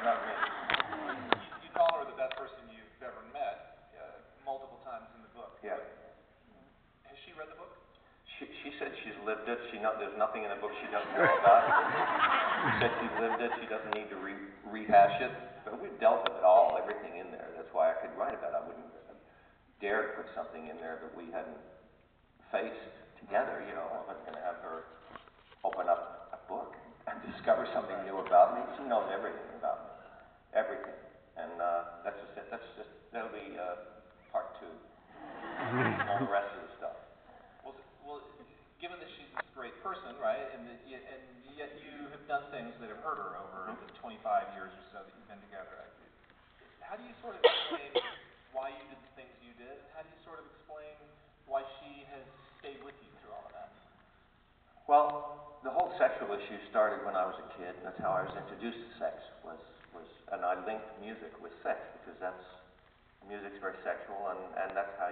not me. You call her the best person you've ever met multiple times in the book. Yeah. Has she read the book? She said she's lived it. There's nothing in the book she doesn't know about. She said she's lived it. She doesn't need to rehash it. But we've dealt with it all, everything in there. That's why I could write about it. I wouldn't dare put something in there that we hadn't faced together. You know, I wasn't going to have her open up a book and discover something new about me. She knows everything about me, everything. And that's just it. That'll be part 2. All the rest of the stuff. Well, given that she's this great person, right, and yet you have done things that have hurt her over the 25 years or so that you've been together. How do you sort of explain why you did the things you did, and how do you sort of explain why she has stayed with you through all of that? Well, the whole sexual issue started when I was a kid. That's how I was introduced to sex. And I linked music with sex because music's very sexual, and that's how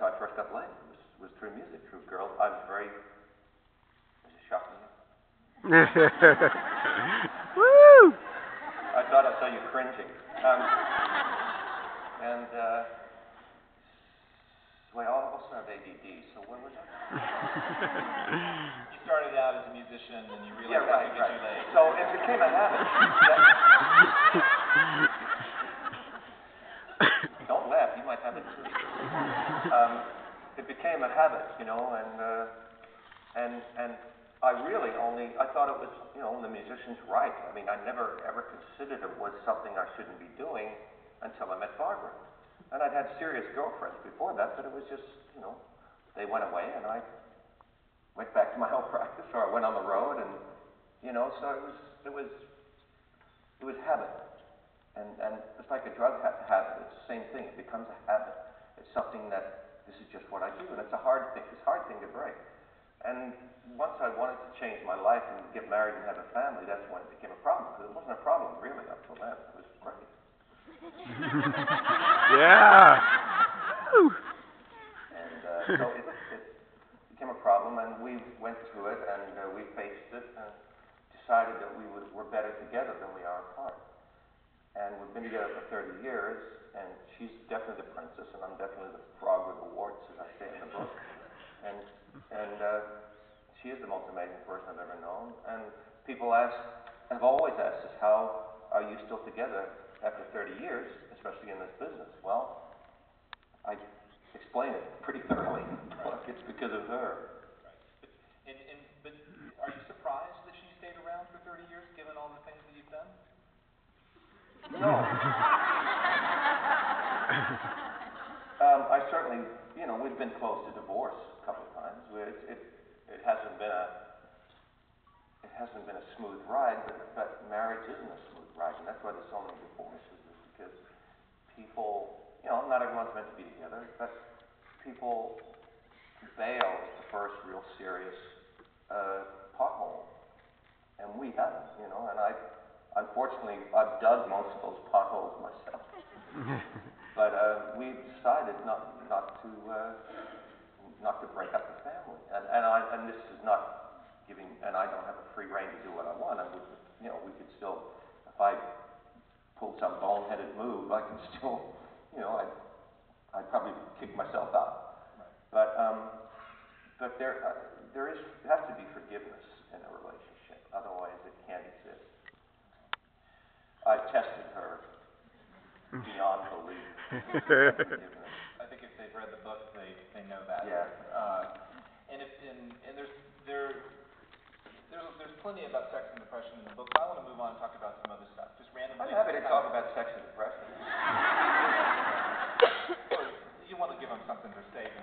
I first got laid. Was through music, through girls. I was very. Is it shocking you? Woo! I thought I saw you cringing. Well, I also have ADD, so what was that? You started out as a musician, and you realized right. you laid. So it became a habit. Don't laugh, you might have it too. It became a habit, you know, and I really I thought it was, you know, the musician's right. I mean, I never ever considered it was something I shouldn't be doing until I met Barbara. And I'd had serious girlfriends before that, but it was just, you know, they went away and I went back to my own practice, or I went on the road, and, you know, so it was habit. And it's like a drug habit. It's the same thing. It becomes a habit. It's something that this is just what I do, and it's a hard thing. It's a hard thing to break. And once I wanted to change my life and get married and have a family, that's when it became a problem. Because it wasn't a problem really up till then. It was great. Yeah. And so it became a problem, and we went through it, and we faced it, and decided that we're better together than we are apart. And we've been together for 30 years, and she's definitely the princess, and I'm definitely the frog with the warts, as I say in the book. And she is the most amazing person I've ever known. And people have always asked us, how are you still together after 30 years, especially in this business? Well, I explain it pretty thoroughly in the book. It's because of her. Right. But are you surprised that she stayed around for 30 years, given all the things that you've done? No. I certainly, you know, we've been close to divorce a couple of times. It hasn't been a smooth ride, but marriage isn't a smooth ride, and that's why there's so many divorces. Is because people, you know, not everyone's meant to be together, but people bail at the first real serious pothole, and we haven't, you know. And unfortunately, I've dug most of those potholes myself. But we've decided not to break up the family. And this is not giving. And I don't have a free rein to do what I want. I would, you know, we could still, if I pulled some boneheaded move, I could still, you know, I'd probably kick myself out. Right. But there has to be forgiveness in a relationship. Otherwise, it can't exist. I've tested her beyond belief. I think if they've read the book, they know that. Yeah. And there's plenty about sex and depression in the book. But I want to move on and talk about some other stuff. Just random. I'm happy to talk about sex and depression. You want to give them something to save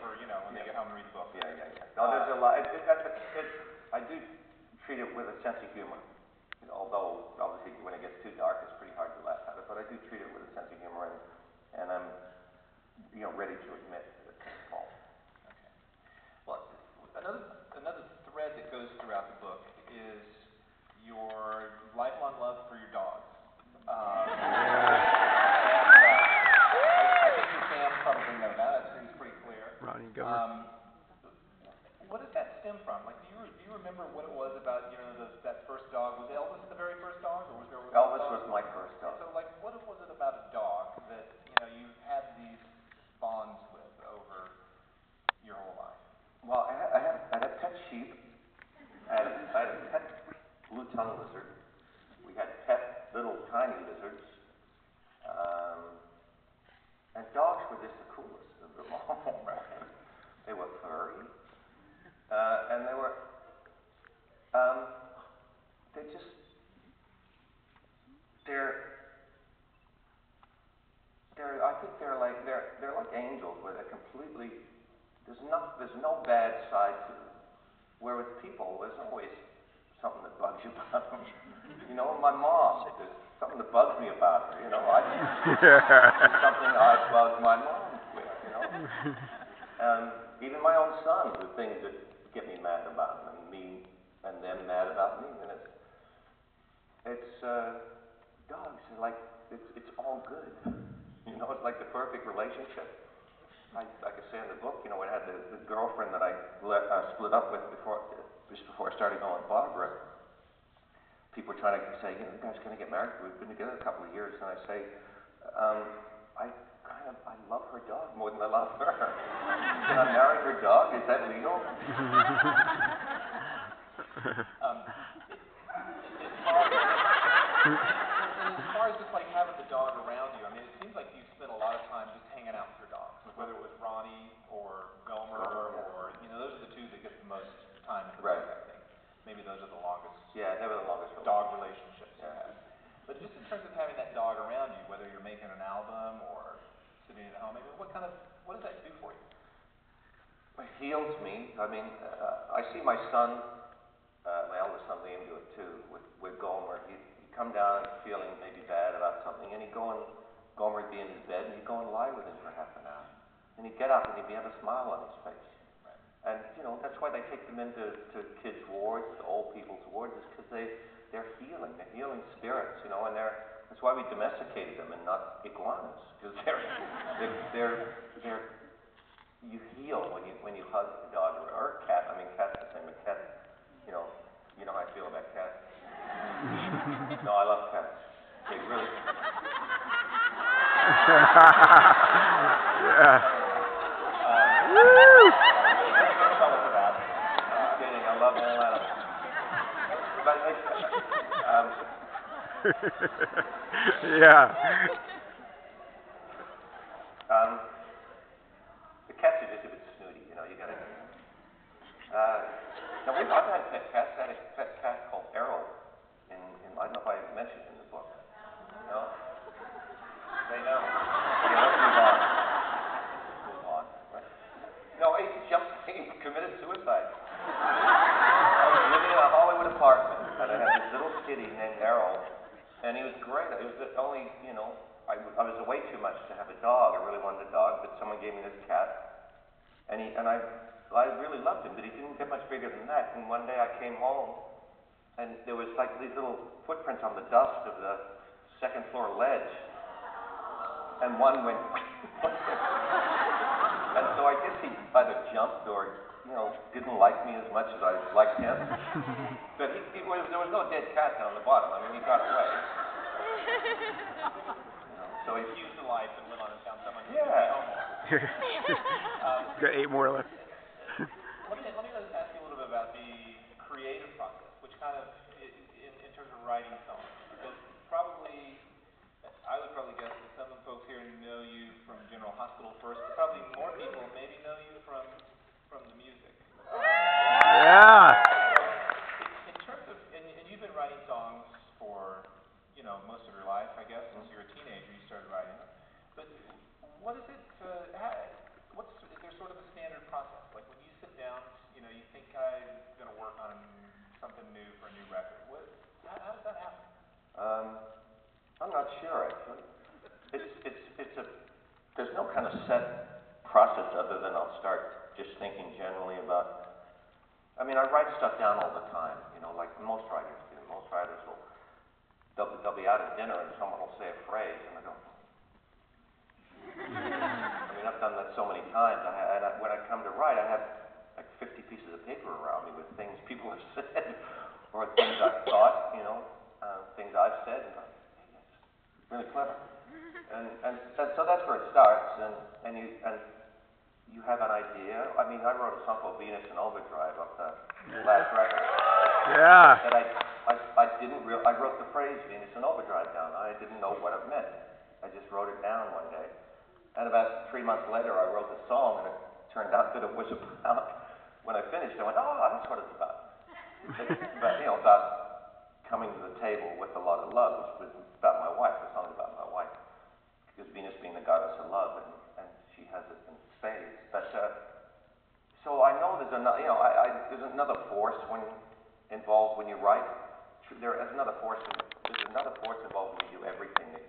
for, you know, when they get home and read the book. Yeah. No, there's a lot. I do treat it with a sense of humor. Although, obviously, when it gets too dark, it's pretty hard to laugh at it. But I do treat it with a sense of humor, and I'm, you know, ready to admit that it's false. Okay. Well, another thread that goes throughout the book is your lifelong love for your dogs. we had pet little tiny lizards. And dogs were just the coolest of them all. They were furry, and they were, they just, I think they're like angels, where they're completely, there's no bad side to them. Where with people, there's always something that bugs you about them. You know, my mom, there's something that bugs me about her. You know, something I bug my mom with. You know, even my own son, the things that get me mad about them, and them mad about me, and it's dogs are like it's all good. You know, it's like the perfect relationship. Like I say in the book, you know, I had the girlfriend that I split up with just before I started going to Barbara. People were trying to say, you know, the guy's going to get married. We've been together a couple of years, and I say, I love her dog more than I love her. Can I marry her dog? Is that legal? As far as just like having the dog around you, I mean, it seems like you spent a lot of time just hanging out with your dogs, whether it was Ronnie or Gomer, or, you know, those are the two that get the most time in the book, I think. Maybe those are the longest. Yeah, they were the longest dog relationships you had. But just in terms of having that dog around you, whether you're making an album or sitting at home, maybe what does that do for you? It heals me. I mean, I see my son, my eldest son Liam, do it too with Gomer. He'd come down feeling maybe bad about something, and Gomer would be in his bed, and he'd go and lie with him for half an hour. And he'd get up, and he'd have a smile on his face. Right. And, you know, that's why they take them into kids' wards, to old people's wards, is because they're healing spirits, you know, and that's why we domesticated them and not iguanas, because you heal when you hug a dog or a cat. I mean, cat's the same. A cat, you know how I feel about cats. No, I love cats. They really. Yeah. Woo! Kidding. I love all animals. But yeah. The cats are just a bit snooty, you know. You gotta. Now I've had pet cats. I had a pet cat called Errol. I don't know if I mentioned in the book. No? They know. Yeah, let's move on. Right? No, he committed suicide. I was living in a Hollywood apartment, and I had this little kitty named Errol, and he was great. It was the only, you know, I was away too much to have a dog. I really wanted a dog, but someone gave me this cat, and I really loved him, but he didn't get much bigger than that. And one day I came home, and there was like these little footprints on the dust of the second floor ledge. And one went, and so I guess he either jumped or, you know, didn't like me as much as I liked him. But there was no dead cat down the bottom. I mean, he got away. You know, so he used the life and went on and found someone who yeah. Got 8 more left. Let me just ask you a little bit about the creative process, which kind of, in terms of writing songs, because I would probably guess that some of the folks here know you from General Hospital first, but probably more people maybe know you from the music. Yeah. In terms of, and you've been writing songs for, you know, most of your life, I guess, since you were a teenager you started writing them. But what is it, is there sort of a standard process? Like when you sit down, you know, you think I'm going to work on something new for a new record. How does that happen? I'm not sure, actually. There's no kind of set process other than I'll start just thinking generally about. I mean, I write stuff down all the time, you know, like most writers do. Most writers they'll be out at dinner and someone will say a phrase and I go. I mean, I've done that so many times. When I come to write, I have like 50 pieces of paper around me with things people have said or things I've thought, you know, things I've said. And I'm, hey, that's really clever. And so that's where it starts. And you have an idea. I mean, I wrote a song called Venus in Overdrive off the last record. Yeah. That I wrote the phrase Venus in Overdrive down. I didn't know what it meant. I just wrote it down one day. And about 3 months later, I wrote the song, and it turned out that it was about, when I finished, I went, oh, that's what it's about. About coming to the table with a lot of love, which was about my wife, a song about my wife. Because Venus being the goddess of love, and she has it in spades. But, so I know there's another, there's another force involved when you write. There's another force involved when you do everything that